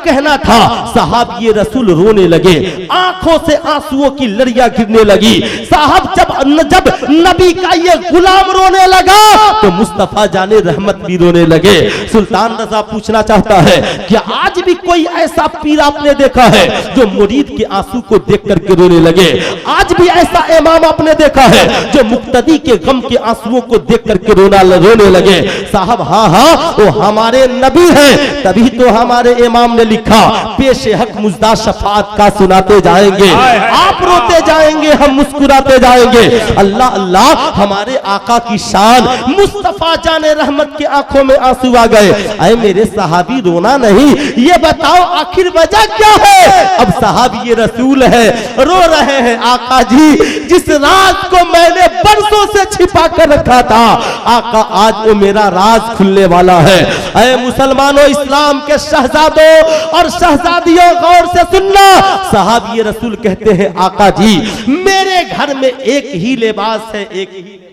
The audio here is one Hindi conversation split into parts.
कहना था। साहब ये रसूल रोने लगे, आंखों से आंसुओं की लड़ियां गिरने लगी। साहब जब नबी का ये गुलाम रोने लगा तो मुस्तफा जाने रहमत भी रोने लगे। सुल्तान रजा पूछना चाहता है कि आज भी कोई ऐसा पीर आपने देखा है जो मुरीद के आंसू को देख करके रोने लगे? आज भी ऐसा इमाम आपने देखा है जो मुक्तदी के गम के आंसुओं को देख करके रोने लगे? साहब हाँ हाँ, वो हमारे नबी हैं, तभी तो हमारे इमाम ने लिखा, पेशे हक मुजदा शफात का सुनाते जाएंगे, आप रोते जाएंगे, हम मुस्कुराते जाएंगे। अल्लाह अल्लाह, हमारे आका की शान। मुस्तफा जाने रहमत की आंखों में आंसू आ गए। अरे मेरे सहाबी रोना नहीं, ये बताओ आखिर वजह क्या है? अब साहब ये रसूल है, रो रहे हैं, आका जी जिस राज को मैंने बरसों से छिपा कर रखा था, आका आज वो मेरा राज खुलने वाला है। अरे मुसलमानों, इस्लाम के शहजादों और शहजादियों, गौर से सुनना। साहब ये रसूल कहते हैं, आका जी मेरे घर में एक ही लिबास है, एक ही लिबास।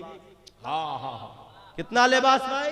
कितना लिबास भाई?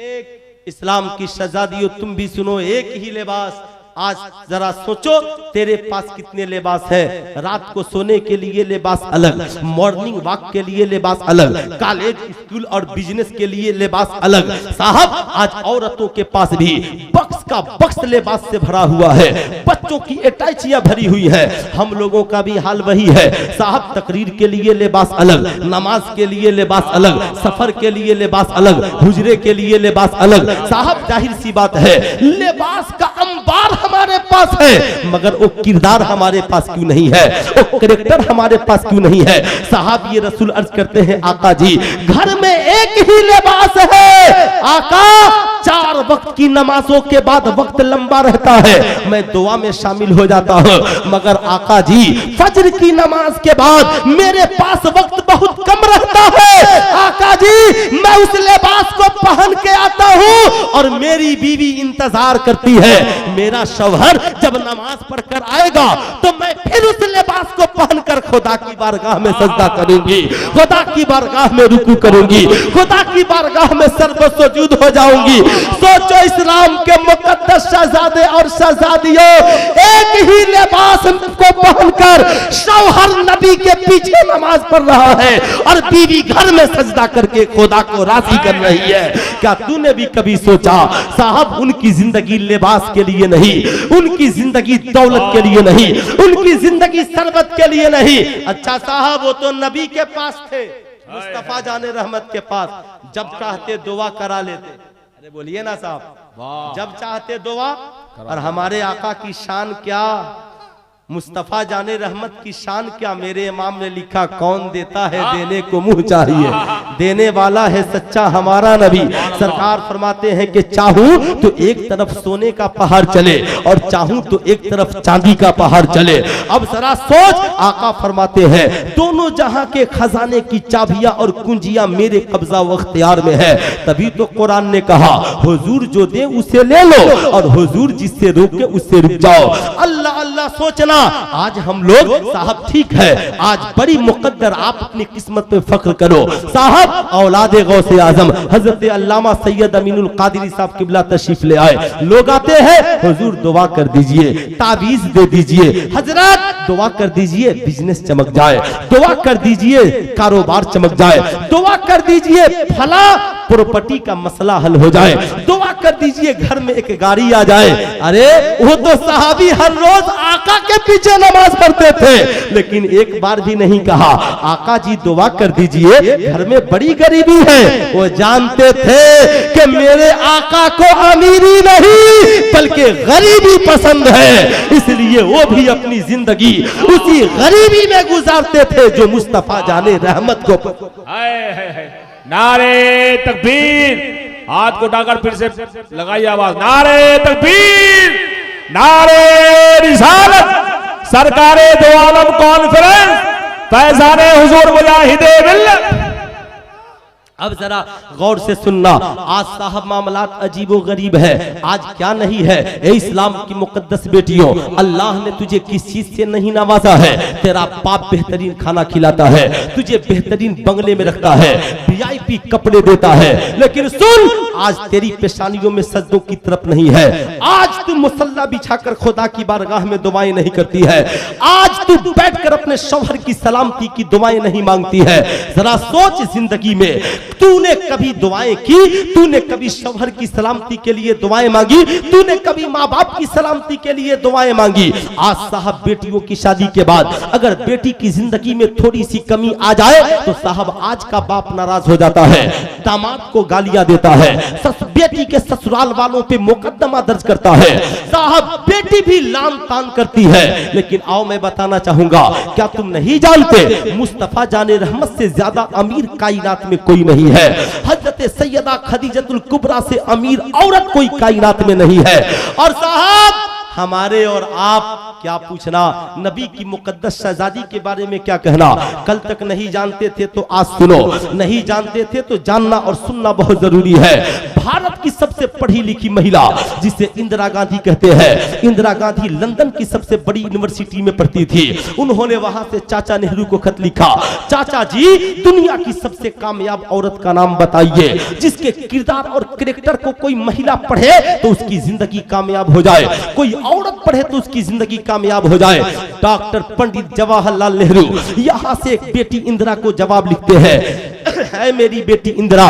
एक। इस्लाम की शहजादियों तुम भी सुनो, एक ही लिबास। आज जरा सोचो, तेरे पास कितने लिबास है? रात को सोने के लिए लिबास अलग, मॉर्निंग वॉक के लिए लिबास अलग, कॉलेज स्कूल और बिजनेस के लिए लिबास अलग। साहब आज औरतों के पास भी बक्स का बक्स लिबास से भरा हुआ है, बच्चों की अटैचियां भरी हुई है। हम लोगों का भी हाल वही है। साहब तकरीर के लिए लिबास अलग, नमाज के लिए लिबास अलग, सफर के लिए लिबास अलग, हुजरे के लिए लिबास अलग। साहब जाहिर सी बात है, लिबास का अंबार हमारे पास है, मगर वो किरदार हमारे पास क्यों नहीं है? वो कैरेक्टर हमारे पास क्यों नहीं है? साहब ये रसूल अर्ज करते हैं, आका जी घर में एक ही लिबास है। आका 4 वक्त की नमाजों के बाद वक्त लंबा रहता है, मैं दुआ में शामिल हो जाता हूँ, मगर आका जी फजर की नमाज के बाद मेरे पास वक्त बहुत कम रहता है। आका जी मैं उस लिबास को पहन के आता हूँ और मेरी बीवी इंतजार करती है। मेरा शौहर जब नमाज पढ़कर आएगा तो मैं फिर उस लिबास को पहनकर खुदा की बारगाह में सजदा करूंगी, खुदा की बारगाह में रुकू करूंगी, खुदा की बारगाह में सर्व सुजूद हो जाऊंगी। सोचो, इस्लाम के मुकद्दस शहजादे और शहजादियों, एक ही लिबास को पहनकर शौहर नबी के पीछे नमाज पढ़ रहा है और बीवी घर में सजदा करके खुदा को राजी कर रही है। क्या तूने भी कभी सोचा? साहब उनकी जिंदगी लिबास के लिए नहीं, उनकी जिंदगी दौलत के लिए नहीं, उनकी जिंदगी सरबत के लिए नहीं। अच्छा साहब वो तो नबी के पास थे, मुस्तफा जाने रहमत के पास, जब चाहते दुआ करा लेते। अरे बोलिए ना साहब, जब चाहते दुआ। और हमारे आका की शान क्या, मुस्तफा जाने रहमत की शान क्या? मेरे इमाम ने लिखा, कौन देता है देने को मुंह चाहिए, देने वाला है सच्चा हमारा नबी। सरकार फरमाते हैं कि चाहूं तो एक तरफ सोने का पहाड़ चले और चाहूं तो एक तरफ चांदी का पहाड़ चले। अब जरा सोच, आका फरमाते हैं दोनों जहां के खजाने की चाबियां और कुंजियां मेरे कब्जा व अख्तियार में है। तभी तो कुरान ने कहा, हुजूर जो दे उसे ले लो और हुजूर जिससे रोके उससे रुक जाओ। अल्लाह अल्लाह सोचना। आज हम लोग साहब ठीक है, आज बड़ी मुकद्दर, आप अपनी किस्मत पे फख्र करो। साहब औलादे गौसे आजम हजरत अल्लामा सैयद अमीनुल कादरी साहब किबला तशरीफ ले आए। लोग आते हैं, हुजूर दुआ कर दीजिए, ताबीज दे दीजिए, हजरत दुआ कर दीजिए बिजनेस चमक जाए, दुआ कर दीजिए कारोबार चमक जाए, दुआ कर दीजिए फला प्रॉपर्टी का मसला हल हो जाए, दुआ कर दीजिए घर में एक गाड़ी आ जाए। अरे वो तो साहबी हर रोज आका के पीछे नमाज पढ़ते थे, लेकिन एक बार भी नहीं कहा आका जी दुआ कर दीजिए घर में बड़ी गरीबी है। वो जानते थे कि मेरे आका को अमीरी नहीं बल्कि गरीबी पसंद है, इसलिए वो भी अपनी जिंदगी उसी गरीबी में गुजारते थे जो मुस्तफा जाने रहमत को। नारे तकबीर, हाथ को उठाकर फिर से लगाइए आवाज, नारे तकबीर, नारे रिसालत, सरकारे दो आलम कॉन्फ्रेंस, फैजाने हुजूर मुजाहिदे मिल्लत। अब जरा गौर से सुनना, आज साहब मामलात अजीबो गरीब है। आज क्या नहीं है ए इस्लाम की मुकद्दस बेटियों, अल्लाह ने तुझे किस चीज से नहीं नवाजा है। तेरा बाप बेहतरीन खाना खिलाता है, तुझे बेहतरीन बंगले में रखता है, वीआईपी कपड़े देता है, लेकिन सुन आज तेरी पेशानियों में सजदों की तरफ नहीं है। आज तू मुसल्ला बिछाकर खुदा की बारगाह में दुआएं नहीं करती है। आज तू बैठकर अपने शौहर की सलामती की दुआएं नहीं मांगती है। जरा सोच, जिंदगी में तूने कभी दुआएं की? तूने कभी शौहर की सलामती के लिए दुआएं मांगी? तूने कभी माँ बाप की सलामती के लिए दुआएं मांगी? आज साहब बेटियों की शादी के बाद अगर बेटी की जिंदगी में थोड़ी सी कमी आ जाए तो साहब आज का बाप नाराज हो जाता है, दामाद को गालियां देता है, बेटी के ससुराल वालों पे मुकदमा दर्ज करता है, साहब बेटी भी लान तान करती है। लेकिन आओ मैं बताना चाहूंगा, क्या तुम नहीं जानते मुस्तफा जाने रहमत से ज्यादा अमीर कायनात में कोई नहीं है। हजरत सैयदा खदीजतुल कुबरा से अमीर औरत कोई कायनात में नहीं है। और साहब हमारे और आप क्या पूछना, नबी की मुकद्दस शहजादी के बारे में क्या कहना। कल तक नहीं जानते थे तो आज सुनो, नहीं जानते थे तो जानना और सुनना बहुत जरूरी है। भारत की सबसे पढ़ी लिखी महिला जिसे इंदिरा गांधी कहते हैं, इंदिरा गांधी लंदन की सबसे बड़ी यूनिवर्सिटी में पढ़ती थी। उन्होंने वहां से चाचा नेहरू को खत लिखा, चाचा जी दुनिया की सबसे कामयाब औरत का नाम बताइए जिसके किरदार और कैरेक्टर को कोई महिला पढ़े तो उसकी जिंदगी कामयाब हो जाए, कोई औरत पढ़े तो उसकी जिंदगी कामयाब हो जाए। डॉक्टर पंडित जवाहरलाल नेहरू यहां से एक बेटी इंदिरा को जवाब लिखते हैं, है मेरी बेटी इंदिरा,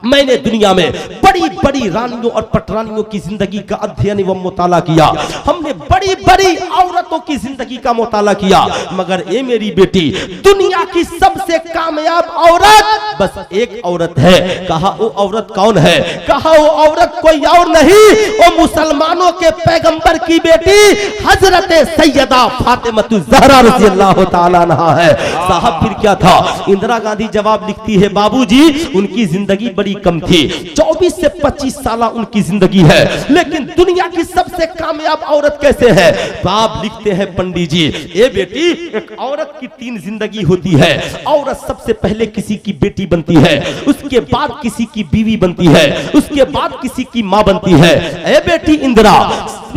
मैंने दुनिया में बड़ी बड़ी रानियों और पटरानियों की जिंदगी का अध्ययन एवं मुताला किया, हमने बड़ी बड़ी औरतों की जिंदगी का मुताला किया, मगर ये मेरी बेटी दुनिया की सबसे कामयाब औरत बस एक औरत है। कहा वो औरत कौन है? कहा वो औरत कोई और नहीं, वो मुसलमानों के पैगंबर की बेटी हजरत सैयदा फातिमा ज़हरा रज़ियल्लाहु ताला अन्हा है। साहब फिर क्या था? इंदिरा गांधी जवाब लिखती है, बाबूजी उनकी जिंदगी बड़ी कम थी, 24 से 25 साल उनकी जिंदगी है, लेकिन दुनिया की सबसे कामयाब औरत कैसे है? बाप लिखते हैं, पंडित जी ये बेटी एक औरत की 3 जिंदगी होती है। औरत सबसे पहले किसी की बेटी बनती है, उसके बाद किसी की बीवी बनती है, उसके बाद किसी की मां बनती है। ए बेटी इंदिरा,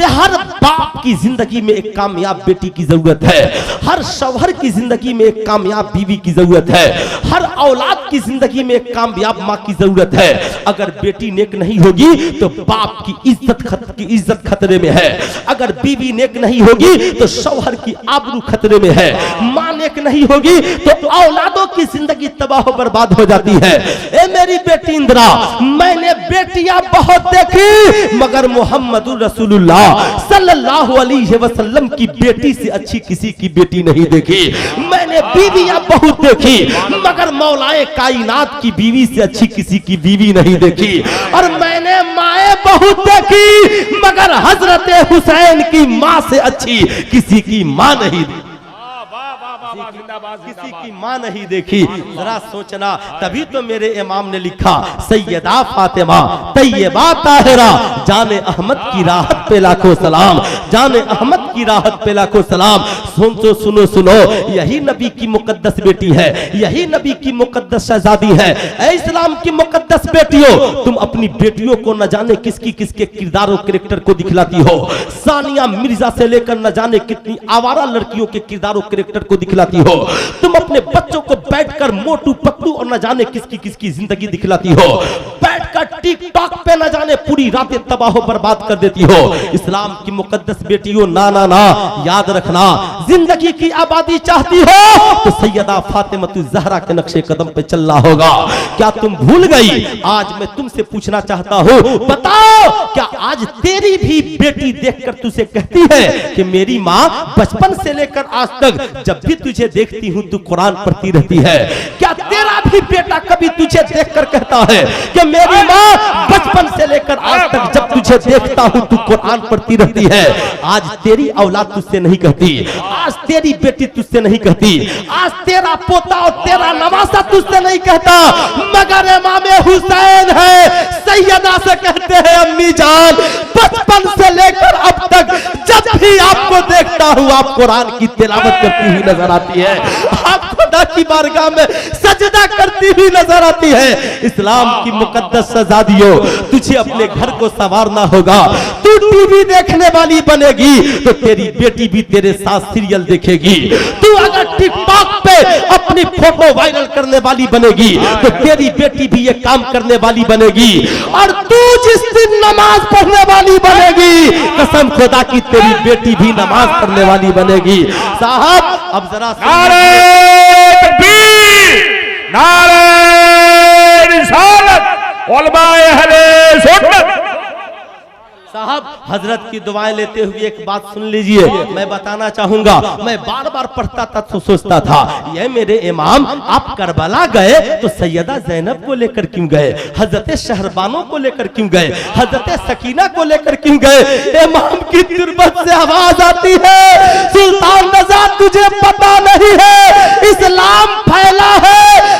हर बाप की जिंदगी में एक कामयाब बेटी की जरूरत है, हर शौहर की जिंदगी में एक कामयाब बीवी की जरूरत है, हर औलाद की जिंदगी में एक कामयाब मां की जरूरत है। अगर बेटी नेक नहीं होगी तो बाप की इज्जत खतरे में है, अगर बीवी नेक नहीं होगी तो शौहर की आबरू खतरे में है, मां नेक नहीं होगी तो औलादों की जिंदगी तबाह बर्बाद हो जाती है। ए मेरी बेटी इंदिरा, मैंने बेटियां बहुत देखी मगर मोहम्मदुर रसूलुल्लाह सल्लल्लाहु अलैहि वसल्लम की बेटी से अच्छी किसी की बेटी नहीं देखी। मैंने बीवियां बहुत देखी मगर मौलाए कायनात की बीवी से अच्छी किसी की बीवी नहीं देखी। और मैंने माए बहुत देखी मगर हजरत हुसैन की मां से अच्छी किसी की मां नहीं देखी, किसी की मां नहीं देखी। जरा सोचना, तभी तो मेरे इमाम ने लिखा, सैयदा फातिमा तैयबा ताहिरा जाने अहमद की राहत पे लाखों सलाम, जाने अहमद की राहत पे लाखों सलाम। सुनो सुनो, यही नबी की मुकद्दस बेटी है, यही नबी की मुकद्दस शहजादी है। ऐ इस्लाम की मुकद्दस बेटियों, तुम अपनी बेटियों को न जाने किसकी किसके किरदार और कैरेक्टर को दिखलाती हो। सानिया मिर्जा से लेकर न जाने कितनी आवारा लड़कियों के किरदार और कैरेक्टर को दिखलाती हो। तुम अपने बच्चों को बैठकर मोटू पतलू और न जाने किसकी किसकी जिंदगी दिखलाती हो, बैठकर टिकटॉक पे न जाने पूरी रातें तबाह बर्बाद कर देती हो। इस्लाम की मुकद्दस बेटियों, ना ना ना, याद रखना, जिंदगी की आबादी चाहती हो तो सैयदा फातिमा ज़हरा के नक्शे कदम पे चलना होगा। क्या तुम भूल गई? आज मैं तुमसे पूछना चाहता हूँ, बताओ क्या आज तेरी भी बेटी देखकर तुझे कहती है कि मेरी माँ बचपन से लेकर आज तक जब भी तुझे देखती हूँ तू कुरान पढ़ती रहती है? क्या तेरा भी बेटा कभी तुझे देखकर कहता है कि मेरी माँ बचपन से लेकर आज तक जब तुझे देखता हूँ तू कुरान पढ़ती रहती है? आज तेरी औलाद तुझसे नहीं कहती, आज तेरी बेटी तुझसे नहीं कहती, आज तेरा पोता और तेरा नवासा तुझसे नहीं कहता, मगर इमाम हुसैन है, सैयदा से कहते हैं, अम्मी जान बचपन से लेकर अब तक जब भी आपको देखता हूँ आप कुरान की तिलावत करती हुई नजर आती है, आप खुदा की बारगाह में सजदा करती हुई नजर आती है। इस्लाम की मुकद्दस शहजादियों, तुझे अपने घर को संवारना होगा। तू टीवी देखने वाली बनेगी तो तेरी बेटी भी तेरे साथ सीरियल देखेगी। तू अगर टिकटॉक पे अपनी फोटो वायरल करने वाली बनेगी तो तेरी बेटी भी ये काम करने वाली बनेगी। और तू जिस दिन नमाज पढ़ने वाली बनेगी, कसम खुदा की तेरी बेटी भी नमाज पढ़ने वाली बनेगी। साहब अब जरा नारे तकबीर, नारे रिसालत, उलमाए अहले सुन्नत। साहब हजरत की दुआएं लेते हुए एक बात सुन लीजिए, मैं बताना चाहूंगा। मैं बार बार पढ़ता था तो सोचता था, ये मेरे इमाम आप करबला गए तो सैयदा जैनब को लेकर क्यों गए, हजरत शहरबानो को लेकर क्यों गए, हजरत सकीना को लेकर क्यों गए। इमाम की तुरबत से आवाज आती है, सुल्तान रज़ा तुझे पता नहीं है, इस्लाम फैला है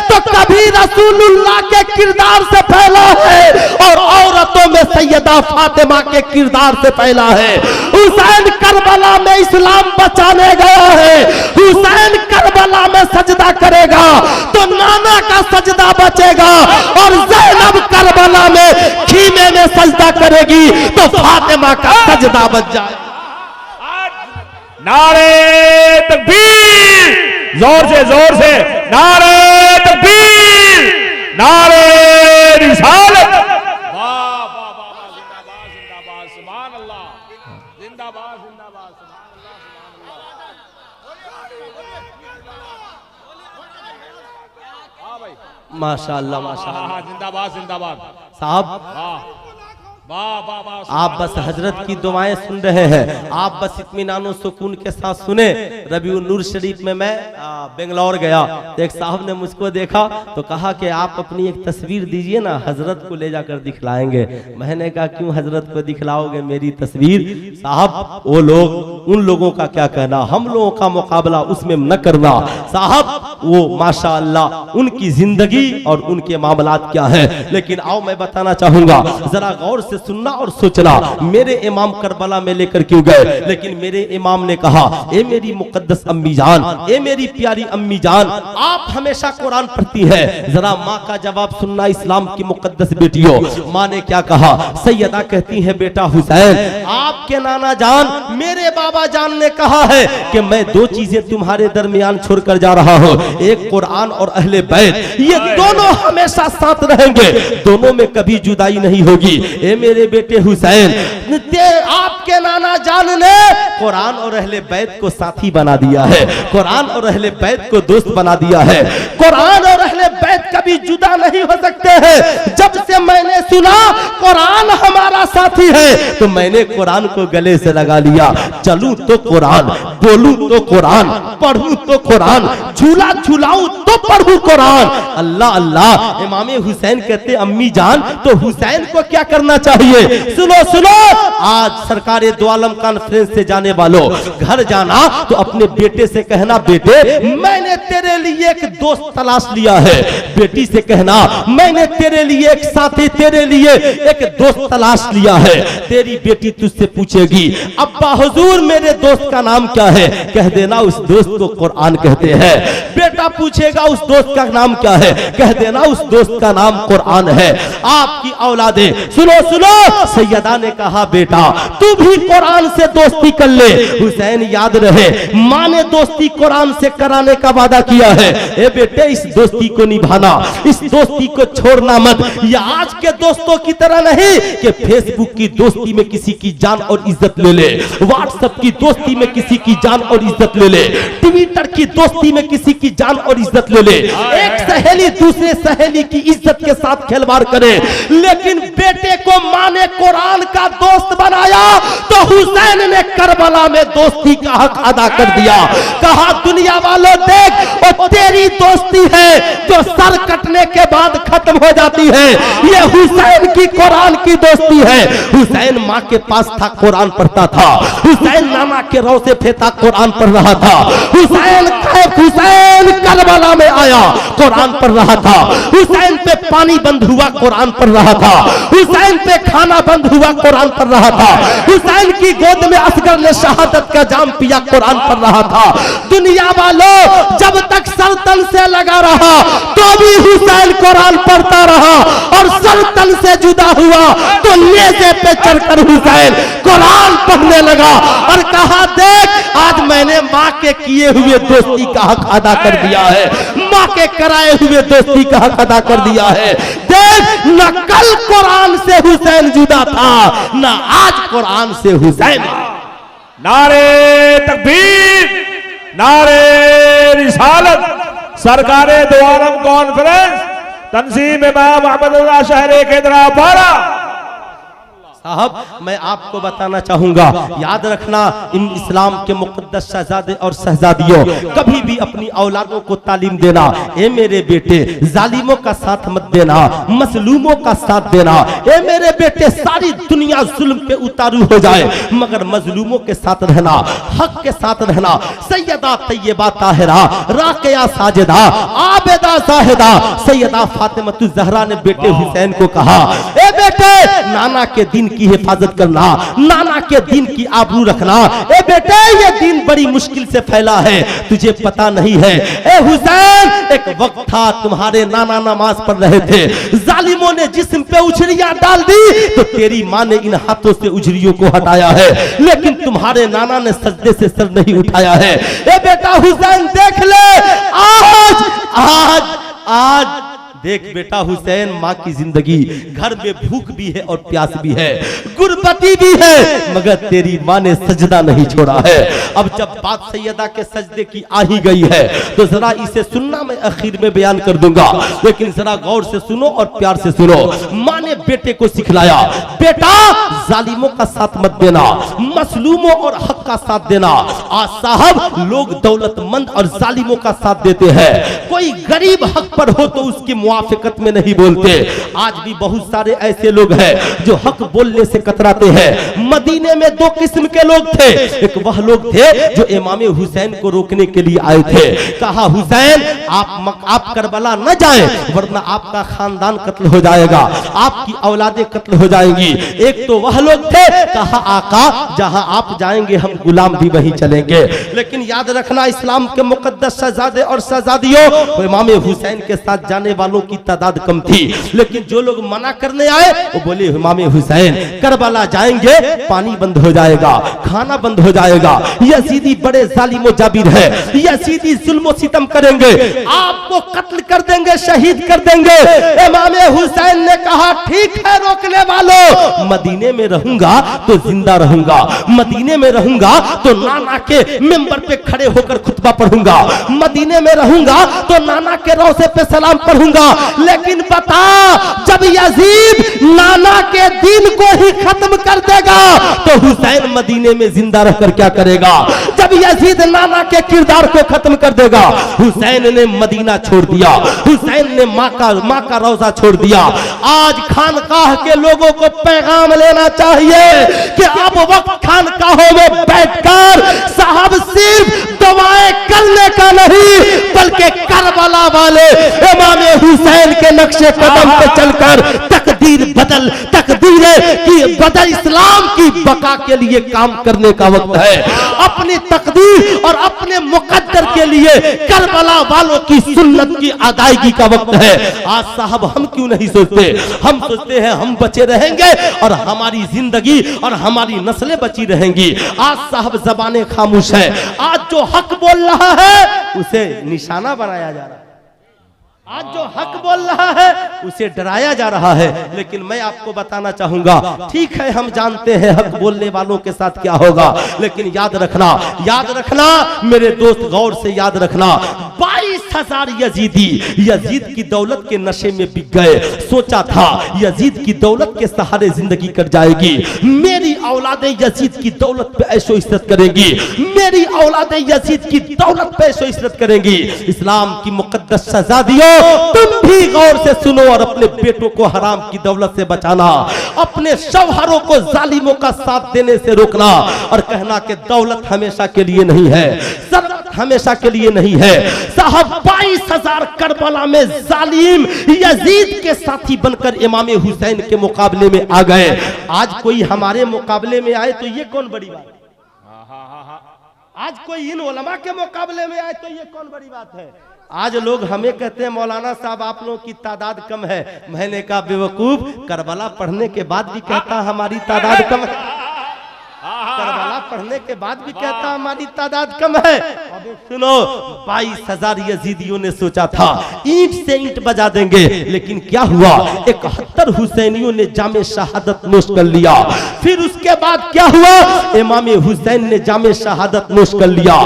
तो कभी रसूलुल्लाह के किरदार से फैला है और औरतों में सैयदा फातिमा के किरदार से फैला है। हुसैन करबला में इस्लाम बचाने गया है, हुसैन करबला में सजदा करेगा तो नाना का सजदा बचेगा, और ज़ैनब करबला में खीमे में सजदा करेगी तो फातिमा का सजदा बच जाएगा। नारे तकबीर, जोर से नारे तकबीर, नारे रिसालत। वाह वाह वाह, जिंदाबाद जिंदाबाद, सुभान अल्लाह, जिंदाबाद जिंदाबाद, सुभान अल्लाह, सुभान अल्लाह। हाँ भाई, माशाअल्लाह माशाअल्लाह, जिंदाबाद जिंदाबाद साहब वाह वाह वाह वाह। आप बस हजरत की दुआएं सुन रहे हैं, आप बस इत्मीनान सुकून के साथ सुने। रबीउन नूर शरीफ में मैं बेंगलोर गया तो एक साहब ने मुझको देखा तो कहा कि आप अपनी एक तस्वीर दीजिए ना, हजरत को ले जाकर दिखलाएंगे। मैंने कहा क्यों हजरत को दिखलाओगे मेरी तस्वीर। साहब वो लोग, उन लोगों का क्या कहना, हम लोगों का मुकाबला उसमें न करना। साहब वो माशाअल्लाह उनकी जिंदगी और उनके मामलात क्या है। लेकिन आओ मैं बताना चाहूंगा, जरा गौर से सुनना और सोचना, मेरे इमाम करबला में लेकर क्यों गए, लेकिन मेरे इमाम ने कहा, ए मेरी मुकद्दस अम्मी जान, ए मेरी प्यारी अम्मी जान, आप हमेशा कुरान पढ़ती है, जरा माँ का जवाब सुनना इस्लाम की मुकद्दस बेटियों। माँ ने क्या कहा, सैयदा कहती है बेटा हुसैन, आपके नाना जान मेरे बाबा जान ने कहा है कि मैं दो चीजें तुम्हारे दरमियान छोड़कर जा रहा हूँ, एक कुरान और अहले बैत, ये दोनों हमेशा साथ रहेंगे, दोनों में कभी जुदाई नहीं होगी। ए मेरे बेटे हुसैन, आपके नाना जान ने कुरान और अहले बैत को साथी बना दिया है, कुरान और अहले बैत को दोस्त बना दिया है। कुरान और अहले बैत कभी जुदा नहीं हो सकते हैं। जब से मैंने सुना कुरान हमारा साथी है तो मैंने कुरान को गले से लगा लिया। चलूं तो कुरान, बोलूं तो कुरान, पढ़ूं तो कुरान, झूला झूलाऊं तो पढ़ूं कुरान। अल्लाह अल्लाह। इमाम हुसैन कहते अम्मी जान तो हुसैन को क्या करना चाहिए। सुनो सुनो, आज सरकारे दो आलम कॉन्फ्रेंस से जाने वालों, घर जाना तो अपने बेटे से कहना, बेटे मैंने तेरे लिए एक दोस्त तलाश लिया है। बेटी से कहना, मैंने तेरे लिए एक साथी, तेरे लिए एक दोस्त तलाश लिया है। तेरी बेटी तुझसे पूछेगी, अब्बा हुजूर मेरे दोस्त का नाम क्या है, कह देना उस दोस्त को कुरान कहते हैं। बेटा पूछेगा उस दोस्त का नाम क्या है, कह देना उस दोस्त का नाम कुरान है। आपकी औलादे सुनो सुनो, सैयदा ने कहा बेटा तू भी कुरान से दोस्ती कर ले। हुसैन याद रहे, माँ ने दोस्ती कुरान से कराने का वादा किया है। ए बेटे इस दोस्ती को निभाना, इस दोस्ती को छोड़ना मत। ये आज के दोस्तों की तरह नहीं कि फेसबुक की दोस्ती में किसी की जान और इज्जत ले ले, व्हाट्सएप की दोस्ती में किसी की जान और इज्जत ले ले, ट्विटर की दोस्ती में किसी की जान और इज्जत ले ले। एक सहेली दूसरे सहेली की इज्जत के साथ खिलवाड़ करे। लेकिन बेटे को माँ ने कुरान का दोस्त बनाया तो हुसैन ने करबला में दोस्ती का हक अदा कर दिया। कहा दुनिया वालों देख, और तेरी दोस्ती है जो सर कटने के बाद खत्म हो जाती है, ये हुसैन की कुरान की दोस्ती है। हुसैन माँ के पास था, कुरान पढ़ता था। हुसैन नाना के रौसे फेता कुरान पढ़ रहा था। हुसैन करबला में आया, कुरान पढ़ रहा था। हुसैन पे पानी बंद हुआ, कुरान पढ़ रहा था। हुसैन पे खाना बंद हुआ, कुरान पढ़ रहा था। हुसैन की गोद में असगर ने शहादत का जाम पिया, कुरान पढ़ रहा था। दुनिया वालों, जब तक सर तन से लगा रहा तो भी हुसैन कुरान पढ़ता रहा, और सर तन से जुदा हुआ तो नेज़े पे चढ़कर हुसैन कुरान पढ़ने लगा और कहा, देख आज मैंने माँ के किए हुए दोस्ती का हक अदा कर दिया है, माँ के कराए हुए दोस्ती का हक अदा कर दिया है। देख, न कल कुरान से हुसैन जुदा था, न आज कुरान से हुसैन। नारे तकबीर, नारे रिसालत, सरकारे दो आलम कॉन्फ्रेंस, तंजीम इमाम अहमदुल्लाह शहरे हैदराबाद। साहब, मैं आपको बताना चाहूंगा, याद रखना, इन इस्लाम के मुकद्दस शहजादे और शहजादियों, कभी भी अपनी औलादों को तालीम देना, ए मेरे बेटे जालिमों का साथ मत देना, मजलूमों का साथ देना। ए मेरे बेटे, सारी दुनिया जुल्म पे उतारू हो जाए मगर मजलूमों के साथ रहना, हक के साथ रहना। सैयदा तैयबा ताहिरा, राकिया साजिदा, आबिदा जाहिदा, सैयदा फातिमा ज़हरा ने बेटे हुसैन को कहा, ए बेटे, नाना के दिन की हिफाजत करना, नाना के दिन की आबरू रखना। ए बेटे, ये दिन बड़ी मुश्किल से फैला है, तुझे पता नहीं है। ए हुसैन, एक वक्त था तुम्हारे नाना नमाज पढ़ रहे थे, जालिमों ने जिस्म पे उछलियां डाल दी तो तेरी माँ ने इन हाथों से उछलियों को हटाया है, लेकिन तुम्हारे नाना ने सजदे से सर नहीं उठाया है। ए बेटा हुसैन, देख ले, आज आज आज देख बेटा हुसैन, माँ की जिंदगी, घर में भूख भी है और प्यास भी है, गुर्बती भी है, मगर तेरी माँ ने सजदा नहीं छोड़ा है। अब जब बात सैयदा के सजदे की आ ही गई है तो जरा इसे सुनना, मैं आखिर में बयान कर दूंगा, लेकिन जरा गौर से सुनो और प्यार से सुनो। माँ ने बेटे को सिखलाया, बेटा जालिमों का साथ मत देना, मसलूमों और हक का साथ देना। आज साहब, लोग दौलतमंद और जालिमों का साथ देते हैं, कोई गरीब हक पर हो तो उसकी मुआफिकत में नहीं बोलते। आज भी बहुत सारे ऐसे लोग हैं जो हक बोलने से कतराते हैं। मदीने में दो किस्म के लोग थे, एक वह लोग थे जो इमाम हुसैन को रोकने के लिए आए थे, कहा हुसैन आप करबला न जाएं वरना आपका खानदान कत्ल हो जाएगा, आपकी औलादें कत्ल हो जाएंगी। एक तो वह लोग थे, कहा आका जहां आप जाएंगे हम गुलाम भी वहीं चलेंगे। लेकिन याद रखना, इस्लाम के मुकद्दस शहजादे और शहजादियों, इमाम हुसैन के साथ जाने वालों की तादाद कम थी, लेकिन जो लोग मना करने आए वो बोले इमाम हुसैन करबला जाएंगे पानी बंद हो जाएगा, खाना बंद हो जाएगा, यजीदी बड़े जालिम व जाबिर है, यजीदी जुल्म सितम करेंगे, आपको कत्ल कर देंगे, शहीद कर देंगे। इमाम हुसैन ने कहा ठीक है रोकने वालों, मदीने में रहूंगा तो जिंदा रहूंगा, मदीने में रहूंगा तो नाना के मिंबर पे खड़े होकर खुतबा पढ़ूंगा, मदीने में रहूंगा तो नाना के रोज़े पे सलाम पढ़ूंगा। लेकिन बता, जब यजीद नाना के दीन को ही खत्म कर देगा तो हुसैन मदीने में जिंदा रहकर क्या करेगा? जब यजीद नाना के किरदार को खत्म कर देगा, हुसैन ने मदीना छोड़ दिया, हुसैन ने माँ का रोजा छोड़ दिया। आज खानकाह के लोगों को पैगाम लेना चाहिए कि अब वक्त खानकाहों में बैठकर साहब सिर्फ दुआएं करने का नहीं, बल्कि करबला वाले इमाम हुसैन के नक्शे कदम पे चलकर तकदीर बदल इस्लाम की बका के लिए काम करने का वक्त है। अपनी तकदीर और अपने मुकद्दर के लिए करबला वालों की सुन्नत की अदायगी का वक्त है। आज साहब हम क्यों नहीं सोचते? हम सोचते हैं हम बचे रहेंगे और हमारी जिंदगी और हमारी नस्लें बची रहेंगी। आज साहब ज़बानें खामोश है, आज जो हक बोल रहा है उसे निशाना बनाया जा रहा है, आज जो हक बोल रहा है उसे डराया जा रहा है। लेकिन मैं आपको बताना चाहूंगा, ठीक है हम जानते हैं हक बोलने वालों के साथ क्या होगा, लेकिन याद रखना मेरे दोस्त, गौर से याद रखना, 22 22,000 यजीदी यजीद की दौलत के नशे में बिक गए। सोचा था यजीद की दौलत के सहारे जिंदगी कट जाएगी, मेरी औलादें यजीद की दौलत पे ऐशो इज्जत करेंगी, मेरी औलादें यजीद की दौलत पे ऐशो इज्जत करेंगी। इस्लाम की मुकद्दस शहजादियों, तुम भी गौर से सुनो और अपने बेटों को हराम की दौलत से बचाना, अपने शौहरों को जालिमों का साथ देने से रोकना और कहना कि दौलत हमेशा के लिए नहीं है, शरत हमेशा के लिए नहीं है। साहब 22,000 करबला में जालिम यजीद के साथी बनकर इमाम हुसैन के मुकाबले में आ गए। आज कोई हमारे मुकाबले में आए तो ये कौन बड़ी बात है? आज कोई इन उलमा के मुकाबले में आए तो ये कौन बड़ी बात है? आज लोग हमें कहते हैं मौलाना साहब आप लोगों की तादाद कम है। मैंने कहा बेवकूफ, करबला पढ़ने के बाद भी कहता हमारी तादाद कम है, करबला पढ़ने के बाद भी कहता हमारी तादाद कम है। अब सुनो, 22,000 यजीदियों ने सोचा था ईंट से ईंट बजा देंगे, लेकिन क्या हुआ, 71 हुसैनियों ने जामे शहादत नोश कर लिया। फिर उसके बाद क्या हुआ, इमाम हुसैन ने जामे शहादत नोश कर लिया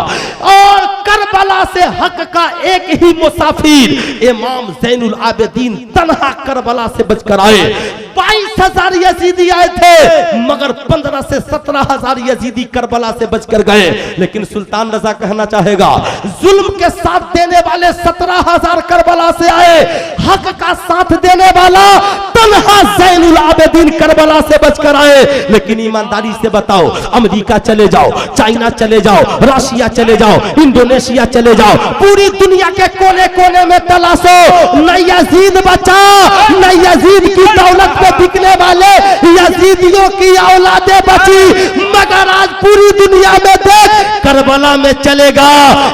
और करबला से हक का एक ही मुसाफिर इमाम ज़ैनुल आबिदीन तन्हा करबला से बचकर आए। 22,000 यजीदी आए थे, मगर 15 से 17,000 यजीदी करबला से बचकर गए। लेकिन सुल्तान रजा कहना चाहेगा, जुल्म के साथ देने वाले 17,000 करबला से आए, हक का साथ देने वाला तन्हा ज़ैनुल आबिदीन करबला से बचकर आए। लेकिन ईमानदारी से बताओ, अमेरिका चले जाओ, चाइना चले जाओ, रशिया चले जाओ, इंडोनेशिया चले जाओ, पूरी दुनिया के कोने कोने में तलाशो, न यजीद बचा, न यजीद की दौलत पे बिकने वाले यजीदियों की औलादें बची। मगर आज पूरी दुनिया में देख, करबला में चलेगा,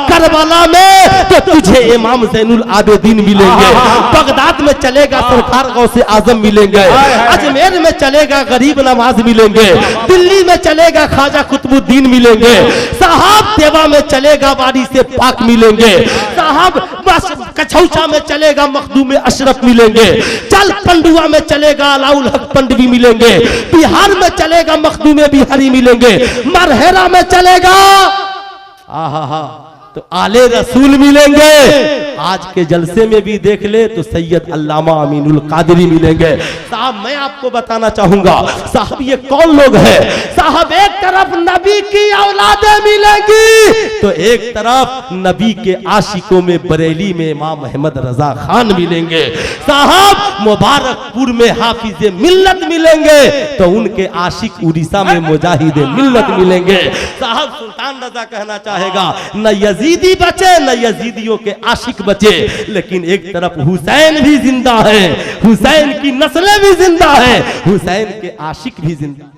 करबला में तो तुझे इमाम ज़ैनुल आबिदीन मिलेंगे, बगदाद में चलेगा सरकार गौसे आजम मिलेंगे, अजमेर में चलेगा गरीब नवाज मिलेंगे, दिल्ली में चलेगा ख्वाजा कुतुबुद्दीन मिलेंगे, साहब देवा में चलेगा वारी से पाक मिलेंगे, साहब बस कछौचा में चलेगा मखदूम अशरफ मिलेंगे, चल पंडुआ में चलेगा अलाउल हक पंडवी मिलेंगे, बिहार में चलेगा मखदूम बिहारी मिलेंगे, मरहरा में चलेगा आहा तो आले रसूल मिलेंगे। आज के जलसे में भी देख ले तो सैयद अल्लामा अमीनुल कादरी मिलेंगे। साहब मैं आपको बताना चाहूंगा, साहब ये कौन लोग हैं? साहब एक तरफ नबी की औलादें मिलेंगी तो एक तरफ नबी के आशिकों में बरेली में इमाम अहमद रजा खान मिलेंगे। साहब मुबारकपुर में हाफिज मिल्लत मिलेंगे तो उनके आशिक उड़ीसा में मुजाहिद मिल्लत मिलेंगे। साहब सुल्तान रजा कहना चाहेगा, न यजीदी बचे न यजीदियों के आशिक बचे, लेकिन एक तरफ हुसैन भी जिंदा है, हुसैन की नस्लें भी जिंदा है, हुसैन के आशिक भी जिंदा।